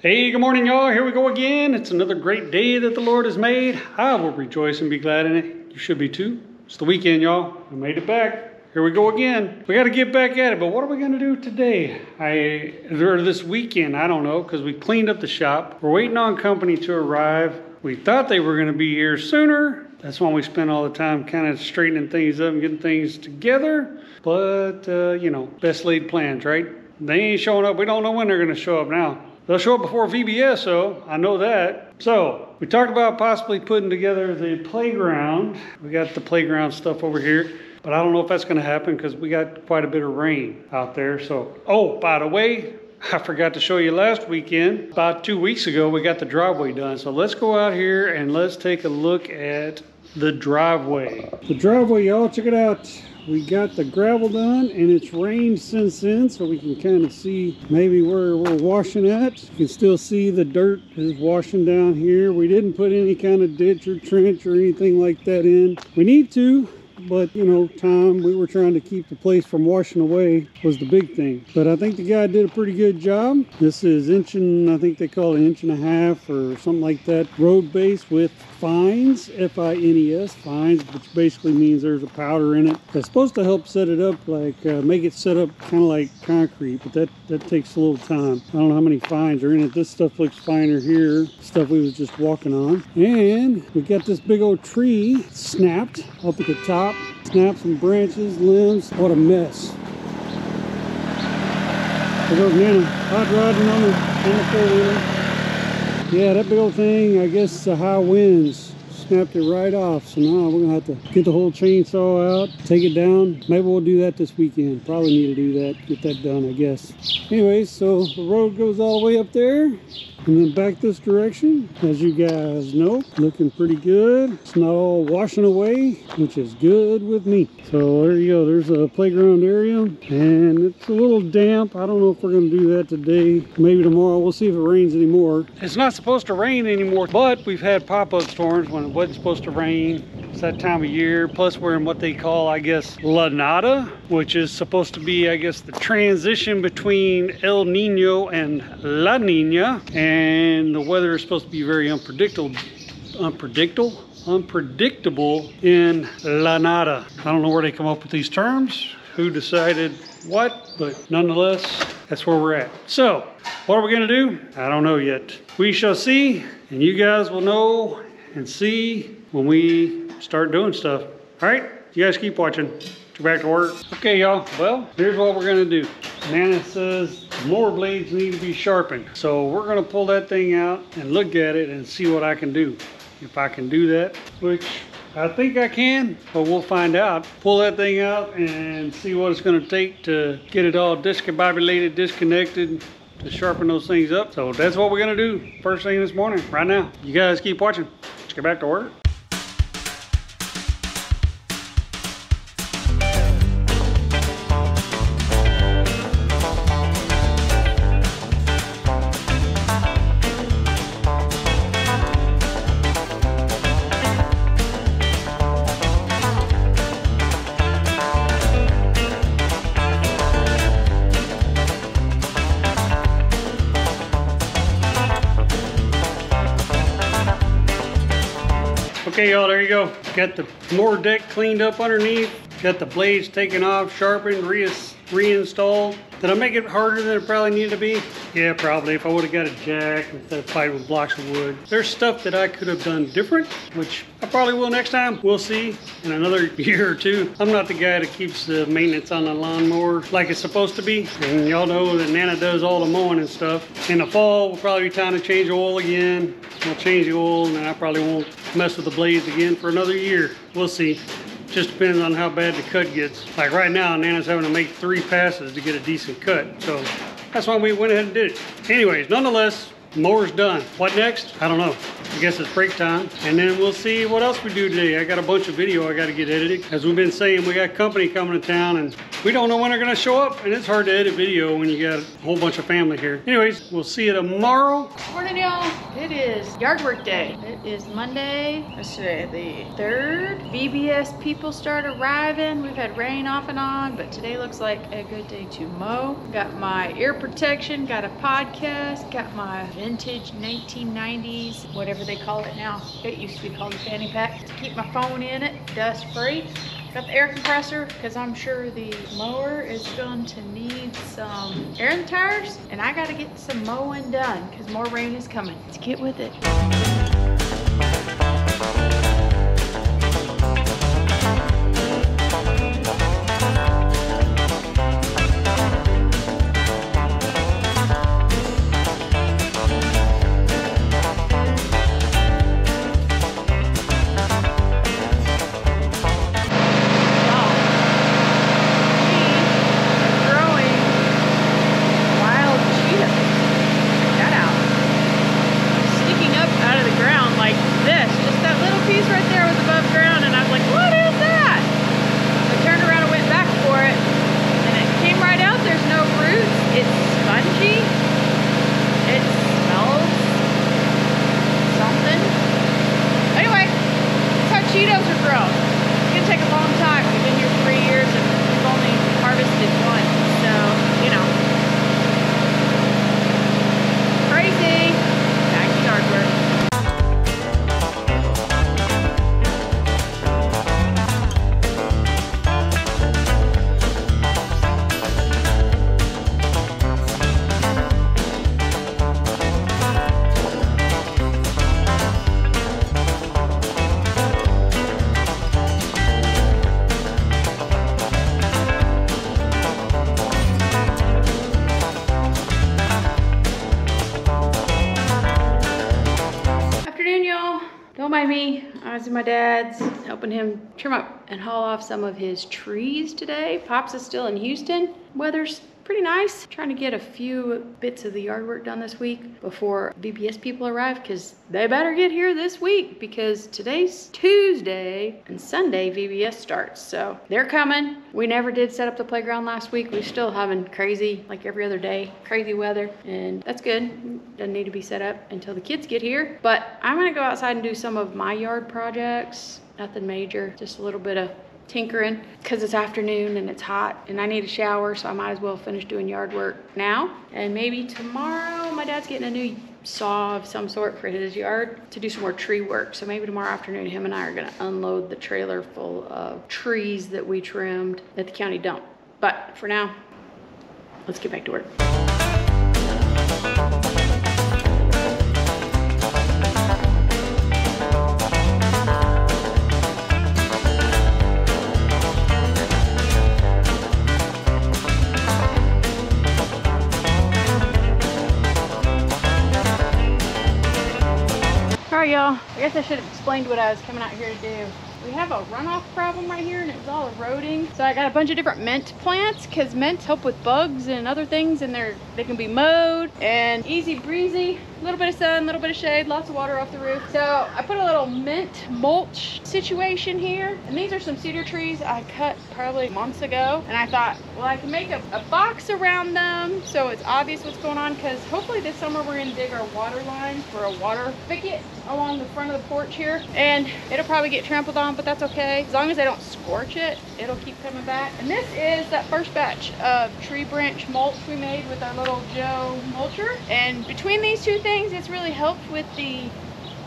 Hey, good morning, y'all. Here we go again. It's another great day that the Lord has made. I will rejoice and be glad in it. You should be too. It's the weekend, y'all. We made it back. Here we go again. We got to get back at it, but what are we going to do today? Or this weekend, I don't know, because we cleaned up the shop. We're waiting on company to arrive. We thought they were going to be here sooner. That's when we spend all the time kind of straightening things up and getting things together. But, you know, best laid plans, right? They ain't showing up. We don't know when they're going to show up now. They'll show up before VBS, so I know that. So we talked about possibly putting together the playground. We got the playground stuff over here, but I don't know if that's going to happen because we got quite a bit of rain out there. So, oh, by the way, I forgot to show you last weekend. About 2 weeks ago, we got the driveway done. So let's go out here and let's take a look at the driveway. The driveway, y'all, check it out. We got the gravel done and it's rained since then, so we can kind of see maybe where we're washing at. You can still see the dirt is washing down here. We didn't put any kind of ditch or trench or anything like that in. We need to, but you know, time, we were trying to keep the place from washing away was the big thing. But I think the guy did a pretty good job. This is I think they call it 1.5 inches or something like that, road base with fines, F-I-N-E-S, fines, which basically means there's a powder in it. That's supposed to help set it up, like make it set up kind of like concrete, but that takes a little time. I don't know how many fines are in it. This stuff looks finer here, stuff we was just walking on. And we got this big old tree snapped up at the top. Snapped some branches, limbs. What a mess. There goes Nana, hot rodding on the four-wheeler. Yeah, that big old thing, I guess the high winds snapped it right off. So now we're gonna have to get the whole chainsaw out, take it down. Maybe we'll do that this weekend. Probably need to do that, get that done, I guess. Anyways, so the road goes all the way up there and then back this direction. As you guys know, looking pretty good. It's not all washing away, which is good with me. So there you go, there's a playground area and it's a little damp. I don't know if we're gonna do that today, maybe tomorrow. We'll see if it rains anymore. It's not supposed to rain anymore, but we've had pop-up storms when it wasn't supposed to rain. It's that time of year. Plus we're in what they call, I guess, La Nada, which is supposed to be, I guess, the transition between El Nino and La Nina. And the weather is supposed to be very unpredictable in La Nada. I don't know where they come up with these terms, who decided what, but nonetheless, that's where we're at. So, what are we gonna do? I don't know yet. We shall see, and you guys will know and see when we start doing stuff. All right, you guys keep watching. Go back to work. Okay, y'all, well, here's what we're gonna do. Nana says more blades need to be sharpened. So we're gonna pull that thing out and look at it and see what I can do. If I can do that, which I think I can, but we'll find out. Pull that thing out and see what it's gonna take to get it all discombobulated, disconnected, to sharpen those things up. So that's what we're gonna do first thing this morning, right now. You guys keep watching. Let's get back to work. Okay, y'all, there you go. Got the floor deck cleaned up underneath. Got the blades taken off, sharpened, reinstalled. Did I make it harder than it probably needed to be? Yeah, probably. If I would have got a jack instead of fighting with blocks of wood. There's stuff that I could have done different, which I probably will next time. We'll see in another year or two. I'm not the guy that keeps the maintenance on the lawnmower like it's supposed to be. And y'all know that Nana does all the mowing and stuff. In the fall, we'll probably be time to change the oil again. We'll change the oil and I probably won't mess with the blades again for another year. We'll see. Just depends on how bad the cut gets. Like right now, Nana's having to make 3 passes to get a decent cut. So that's why we went ahead and did it. Anyways, nonetheless, mower's done. What next? I don't know. I guess it's break time. And then we'll see what else we do today. I got a bunch of video I got to get edited. As we've been saying, we got company coming to town and We don't know when they're gonna show up, and it's hard to edit video when you got a whole bunch of family here. Anyways, we'll see you tomorrow. Morning, y'all. It is yard work day. It is Monday. What's today? The 3rd. VBS people start arriving. We've had rain off and on, but today looks like a good day to mow. Got my ear protection, got a podcast, got my vintage 1990s, whatever they call it now. It used to be called a fanny pack. To keep my phone in it, dust free. Got the air compressor because I'm sure the mower is going to need some air in the tires, and I got to get some mowing done because more rain is coming. Let's get with it. Don't mind me, I was at my dad's helping him trim up and haul off some of his trees today. Pops is still in Houston. Weather's pretty nice. Trying to get a few bits of the yard work done this week before VBS people arrive, because they better get here this week because today's Tuesday and Sunday VBS starts. So they're coming. We never did set up the playground last week. We're still having crazy, like every other day, crazy weather, and that's good. Doesn't need to be set up until the kids get here. But I'm gonna go outside and do some of my yard projects. Nothing major, just a little bit of tinkering because it's afternoon and it's hot and I need a shower, so I might as well finish doing yard work now. And maybe tomorrow, my dad's getting a new saw of some sort for his yard to do some more tree work. So maybe tomorrow afternoon, him and I are gonna unload the trailer full of trees that we trimmed at the county dump. But for now, let's get back to work. Alright, y'all, I guess I should have explained what I was coming out here to do. We have a runoff problem right here and it's all eroding. So I got a bunch of different mint plants because mints help with bugs and other things, and they can be mowed and easy breezy. A little bit of sun, a little bit of shade, lots of water off the roof. So I put a little mint mulch situation here. And these are some cedar trees I cut probably months ago. And I thought, well, I can make a box around them so it's obvious what's going on, because hopefully this summer we're gonna dig our water line for a water spigot along the front of the porch here. And it'll probably get trampled on, but that's okay. As long as I don't scorch it, it'll keep coming back. And this is that first batch of tree branch mulch we made with our little Joe mulcher. And between these two things, it's really helped with the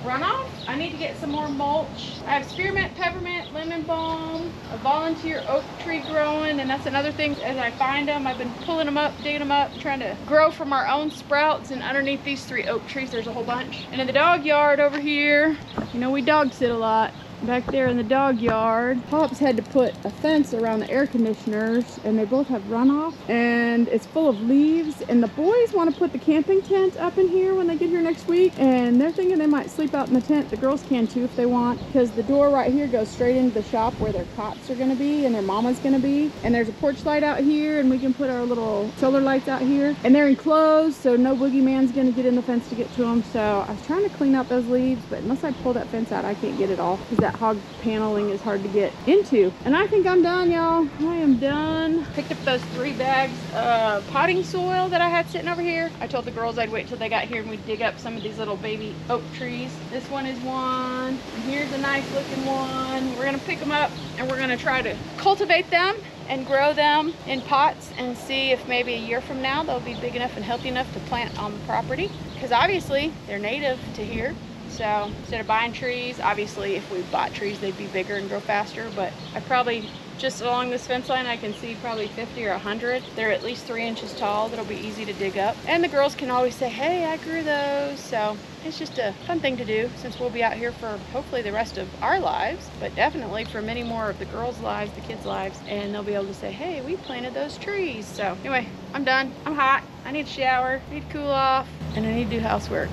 runoff. I need to get some more mulch. I have spearmint, peppermint, lemon balm, a volunteer oak tree growing, and that's another thing. As I find them, I've been pulling them up, digging them up, trying to grow from our own sprouts. And underneath these 3 oak trees, there's a whole bunch. And in the dog yard over here, you know, we dog sit a lot. Back there in the dog yard, Pops had to put a fence around the air conditioners, and they both have runoff, and it's full of leaves. And the boys want to put the camping tent up in here when they get here next week, and they're thinking they might sleep out in the tent. The girls can too if they want, because the door right here goes straight into the shop where their cots are going to be and their mama's going to be. And there's a porch light out here, and we can put our little solar lights out here, and they're enclosed, so no boogeyman's going to get in the fence to get to them. So I was trying to clean out those leaves, but unless I pull that fence out, I can't get it all, because that hog paneling is hard to get into. And I think I'm done, y'all. I am done picked up those 3 bags of potting soil that I had sitting over here. I told the girls I'd wait till they got here and we'd dig up some of these little baby oak trees. This one is one, and here's a nice looking one. We're gonna pick them up and we're gonna try to cultivate them and grow them in pots and see if maybe a year from now they'll be big enough and healthy enough to plant on the property, because obviously they're native to here. So instead of buying trees, obviously if we bought trees they'd be bigger and grow faster, but I probably, just along this fence line, I can see probably 50 or 100. They're at least 3 inches tall. That'll be easy to dig up. And the girls can always say, hey, I grew those. So it's just a fun thing to do since we'll be out here for hopefully the rest of our lives, but definitely for many more of the girls' lives, the kids' lives, and they'll be able to say, hey, we planted those trees. So anyway, I'm done. I'm hot. I need a shower. I need to cool off, and I need to do housework.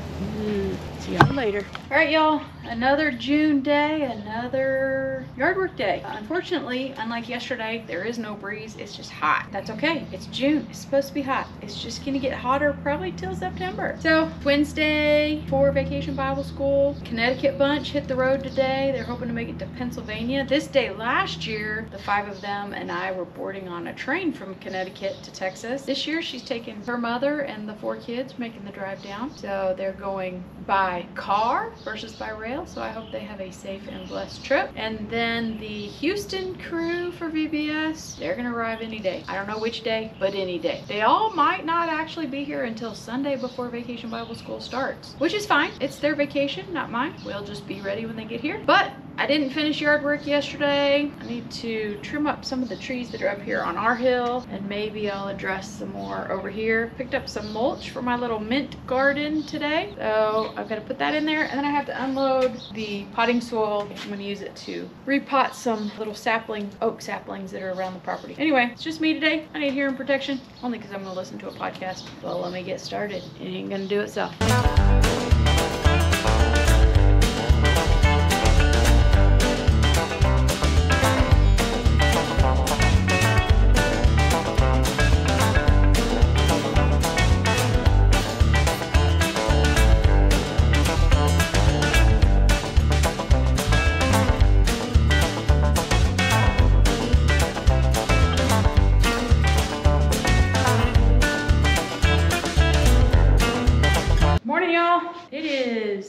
See y'all later. All right, y'all, another June day, another yard work day. Unfortunately, unlike yesterday, there is no breeze. It's just hot. That's okay. It's June. It's supposed to be hot. It's just gonna get hotter probably till September. So Wednesday for Vacation Bible School. Connecticut bunch hit the road today. They're hoping to make it to Pennsylvania. This day last year, the 5 of them and I were boarding on a train from Connecticut to Texas. This year, she's taking her mother and the 4 kids, making the drive down. So they're going by car versus by rail, so I hope they have a safe and blessed trip. And then the Houston crew for VBS, they're gonna arrive any day. I don't know which day, but any day. They all might not actually be here until Sunday before Vacation Bible School starts, which is fine. It's their vacation, not mine. We'll just be ready when they get here. But I didn't finish yard work yesterday. I need to trim up some of the trees that are up here on our hill, and maybe I'll address some more over here. Picked up some mulch for my little mint garden today, so I've got to put that in there, and then I have to unload the potting soil. I'm going to use it to repot some little oak saplings that are around the property. Anyway, it's just me today. I need hearing protection, only because I'm going to listen to a podcast. Well, let me get started. It ain't going to do itself.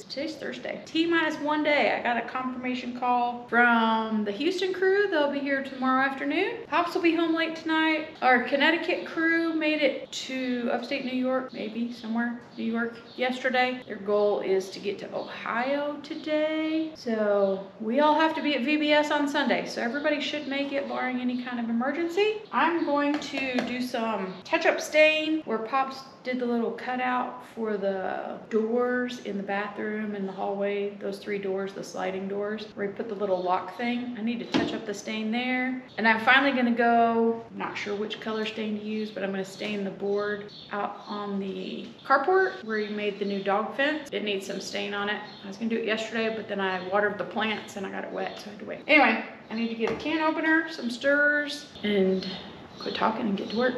Today's Thursday. T-1 day. I got a confirmation call from the Houston crew. They'll be here tomorrow afternoon. Pops will be home late tonight. Our Connecticut crew made it to upstate New York, maybe somewhere New York yesterday. Their goal is to get to Ohio today. So we all have to be at VBS on Sunday. So everybody should make it barring any kind of emergency. I'm going to do some touch-up stain where Pops did the little cutout for the doors in the bathroom and the hallway, those 3 doors, the sliding doors, where he put the little lock thing. I need to touch up the stain there. And I'm finally gonna go, not sure which color stain to use, but I'm gonna stain the board out on the carport where he made the new dog fence. It needs some stain on it. I was gonna do it yesterday, but then I watered the plants and I got it wet, so I had to wait. Anyway, I need to get a can opener, some stirrers, and quit talking and get to work.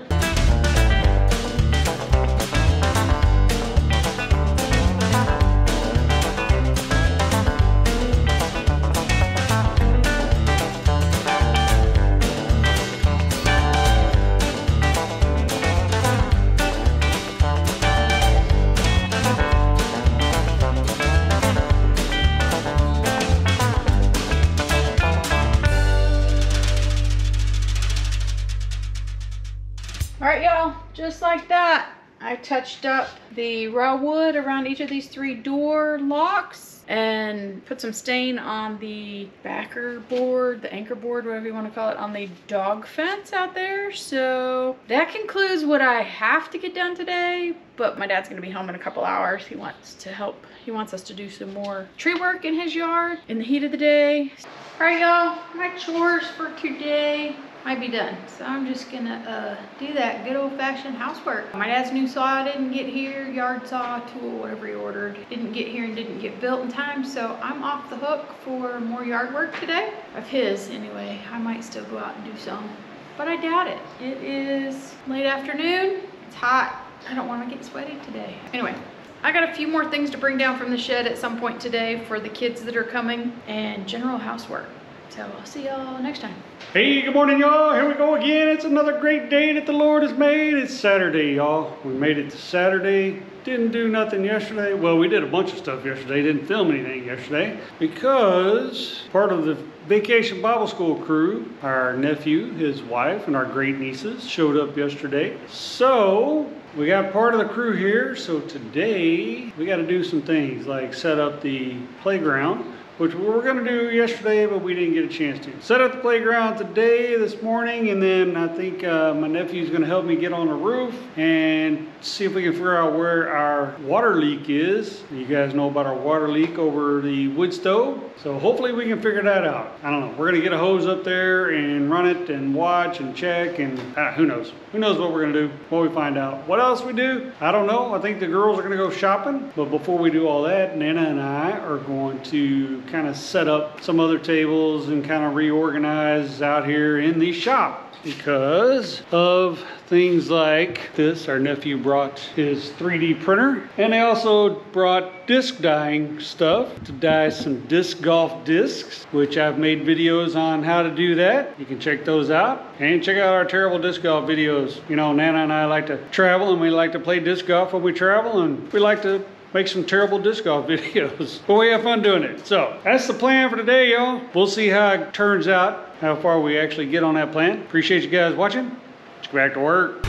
Alright y'all, just like that, I touched up the raw wood around each of these 3 door locks and put some stain on the backer board, the anchor board, whatever you want to call it, on the dog fence out there. So that concludes what I have to get done today, but my dad's gonna be home in a couple hours. He wants to help. He wants us to do some more tree work in his yard in the heat of the day. All right, y'all, my chores for today might be done. So I'm just gonna do that good old-fashioned housework. My dad's new saw didn't get here, yard saw, tool, whatever he ordered, didn't get here and didn't get built in time, so I'm off the hook for more yard work today. Of his, anyway. I might still go out and do some, but I doubt it. It is late afternoon, it's hot. I don't wanna get sweaty today. Anyway, I got a few more things to bring down from the shed at some point today for the kids that are coming, and general housework. So I'll see y'all next time. Hey, good morning, y'all. Here we go again. It's another great day that the Lord has made. It's Saturday, y'all. We made it to Saturday. Didn't do nothing yesterday. Well, we did a bunch of stuff yesterday. Didn't film anything yesterday because part of the Vacation Bible School crew, our nephew, his wife, and our great nieces showed up yesterday. So we got part of the crew here. So today we got to do some things like set up the playground, which we were going to do yesterday, but we didn't get a chance to. Set up the playground today, this morning, and then I think my nephew's going to help me get on the roof and see if we can figure out where our water leak is. You guys know about our water leak over the wood stove, so hopefully we can figure that out. I don't know. We're going to get a hose up there and run it and watch and check, and who knows? Who knows what we're going to do when we find out. What else we do? I don't know. I think the girls are going to go shopping, but before we do all that, Nana and I are going to kind of set up some other tables and kind of reorganize out here in the shop because of things like this. Our nephew brought his 3D printer, and they also brought disc dyeing stuff to dye some disc golf discs, which I've made videos on how to do that. You can check those out and check out our terrible disc golf videos. You know, Nana and I like to travel, and we like to play disc golf when we travel, and we like to make some terrible disc golf videos, but we have fun doing it. So that's the plan for today, y'all. We'll see how it turns out, how far we actually get on that plan. Appreciate you guys watching. Let's go back to work.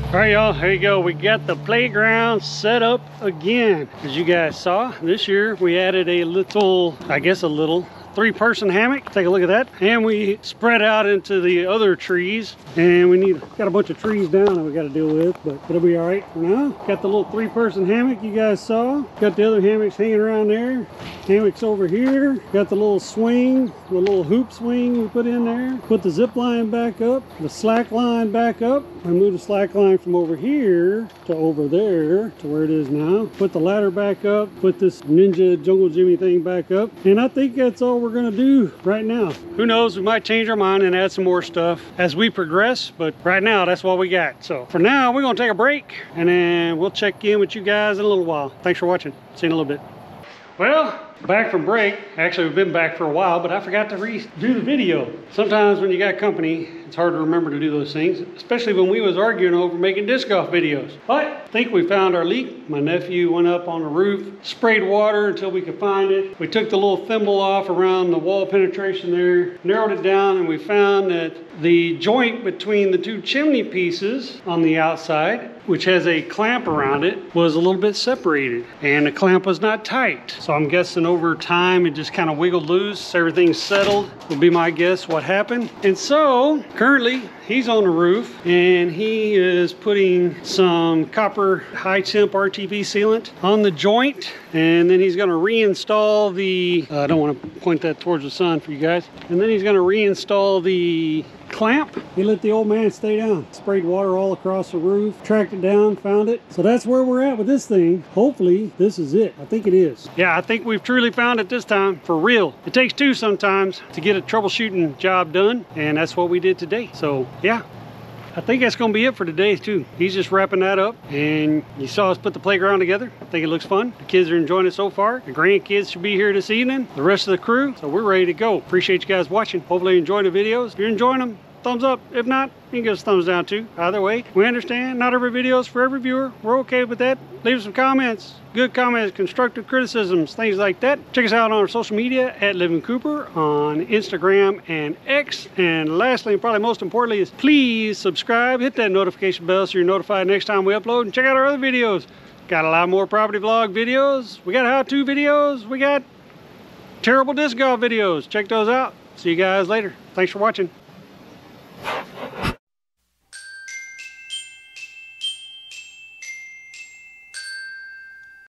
All right, y'all, here you go. We got the playground set up again. As you guys saw, this year we added a little, I guess a little, 3-person hammock. Take a look at that. And we spread out into the other trees. And we got a bunch of trees down that we got to deal with, but it'll be all right for now. Got the little 3-person hammock you guys saw. Got the other hammocks hanging around there. Hammocks over here. Got the little swing, the little hoop swing we put in there. Put the zip line back up, the slack line back up. I moved the slack line from over here to over there to where it is now. Put the ladder back up. Put this Ninja Jungle Jimmy thing back up. And I think that's all we're gonna do right now. Who knows, we might change our mind and add some more stuff as we progress, but right now that's what we got. So for now, we're gonna take a break and then we'll check in with you guys in a little while. Thanks for watching. See you in a little bit. Well, back from break. Actually, we've been back for a while, but I forgot to redo the video. Sometimes when you got company, it's hard to remember to do those things, especially when we was arguing over making disc golf videos. But I think we found our leak. My nephew went up on the roof, sprayed water until we could find it. We took the little thimble off around the wall penetration there, narrowed it down, and we found that the joint between the 2 chimney pieces on the outside, which has a clamp around it, was a little bit separated, and the clamp was not tight. So I'm guessing over time it just kind of wiggled loose. Everything's settled, would be my guess what happened. And so currently he's on the roof and he is putting some copper high temp RTV sealant on the joint, and then he's going to reinstall the I don't want to point that towards the sun for you guys, and then he's going to reinstall the clamp. He let the old man stay down, sprayed water all across the roof, tracked it down, found it. So that's where we're at with this thing. Hopefully this is it. I think it is. Yeah, I think we've truly found it this time, for real. It takes 2 sometimes to get a troubleshooting job done, and that's what we did today. So yeah, I think that's gonna be it for today too. He's just wrapping that up, and you saw us put the playground together. I think it looks fun. The kids are enjoying it so far. The grandkids should be here this evening, the rest of the crew. So we're ready to go. Appreciate you guys watching. Hopefully you enjoy the videos. If you're enjoying them, thumbs up. If not, you can give us a thumbs down too. Either way, we understand not every video is for every viewer. We're okay with that. Leave some comments, good comments, constructive criticisms, things like that. Check us out on our social media at LivingCooper on Instagram and X. And lastly, and probably most importantly, is please subscribe, hit that notification bell so you're notified next time we upload, and check out our other videos. Got a lot more property vlog videos. We got how-to videos. We got terrible disc golf videos. Check those out. See you guys later. Thanks for watching.